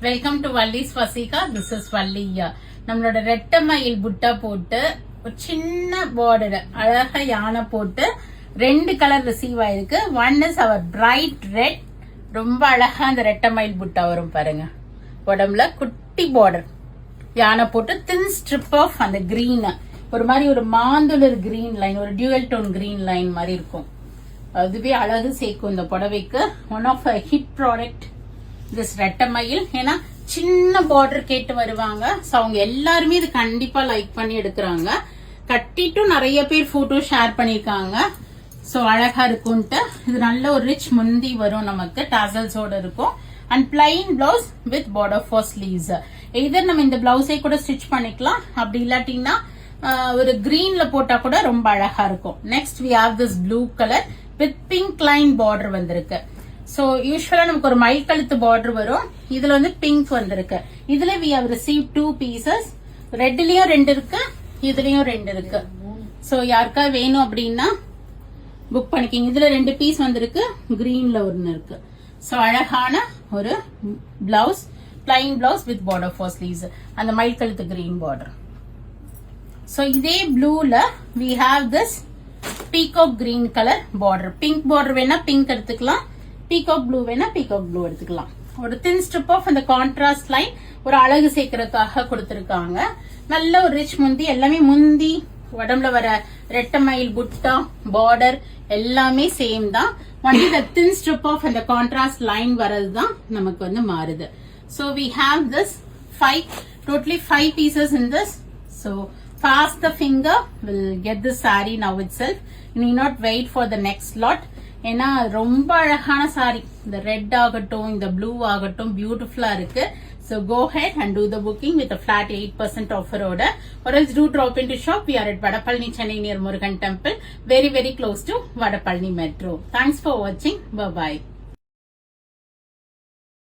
Welcome to Valli's Vaseega. This is வள்ளியா. நம்மளோட ரெட்டை மயில் புட்டா போட்டு ஒரு சின்ன பார்டர் அழகா யானை போட்டு 2 கலர் ரிசீவ் ஆயிருக்கு. One is our bright red. ரொம்ப அழகா அந்த ரெட்டை மயில் புட்டா வரும் பாருங்க. உடம்புல குட்டி பார்டர் யானை போட்டு தின் ஸ்ட்ரிப் ஆஃப் அந்த கிரீன், ஒரு மாதிரி ஒரு மாந்துளர் கிரீன் லைன், ஒரு டியூவல் டோன் கிரீன் லைன் மாதிரி இருக்கும். அதுவே அழகு சேர்க்கும் இந்த புடவைக்கு. One of hit product this ரெட்டை மயில். ஏன்னா சின்ன பார்டர் கேட்டு வருவாங்க. சோ அவங்க எல்லாருமே இது கண்டிப்பா லைக் பண்ணி எடுக்கிறாங்க. கட்டிட்டும் நிறைய பேர் போட்டோ ஷேர் பண்ணிருக்காங்க. சோ அழகா இருக்கும்ட்டு. இது நல்ல ஒரு ரிச் முந்தி வரும், நமக்கு டாசல்ஸோட இருக்கும். And plain blouse with border for sleeves. Either நம்ம இந்த பிளவுஸை கூட ஸ்டிச் பண்ணிக்கலாம், அப்படி இல்லாட்டினா ஒரு கிரீன்ல போட்டா கூட ரொம்ப அழகா இருக்கும். Next we have this blue colour with pink line border வந்திருக்கு. சோ யூஸ்வலா நமக்கு ஒரு மை கழுத்து பார்டர் வரும். இதுல வந்து பிங்க் வந்திருக்கு. இதுல வி ஹவ் ரிசீவ் 2 பீசஸ். ரெட்லயும் 2 இருக்கு, இதுலயும் 2 இருக்கு. சோ யாருக்கா வேணும் அப்படின்னா புக் பண்ணிக்கிங்க. இதுல 2 பீஸ் வந்திருக்கு, கிரீன்ல 1 இருக்கு. சோ அழகான ஒரு blouse, plain blouse with border for sleeves, அந்த மயில் கழுத்து கிரீன் பார்டர். சோ இதே ப்ளூல we have this peacock green colour border. Pink border வேணா பிங்க் எடுத்துக்கலாம், பீகாக் ப்ளூ வேணா பீகாக் ப்ளூ எடுத்துக்கலாம். ஒரு தின் ஸ்ட்ரிப் ஆஃப் அந்த கான்ட்ராஸ்ட் லைன் ஒரு அழகு சேர்க்கறதுக்காக கொடுத்திருக்காங்க. நல்ல ஒரு ரிச் முந்தி. எல்லாமே முந்தி உடம்புல வர ரெட்டை மயில் புட்டா பார்டர் எல்லாமே சேம் தான். Only the thin strip of அந்த கான்ட்ராஸ்ட் லைன் வரது தான் நமக்கு வந்து மாறுது. So we have this 5 pieces in this. So fast the finger will get the saree now itself. You need not wait for the next lot. ஏன்னா ரொம்ப அழகான sorry. இந்த ரெட் ஆகட்டும், இந்த ப்ளூ ஆகட்டும் பியூட்டிஃபுல்லா இருக்கு. So go ahead and do the booking with a flat 8% offer order, or else do drop into shop. We are at Vadapalani, Chennai near Murugan Temple, very close to Vadapalani Metro. Thanks for watching. Bye bye.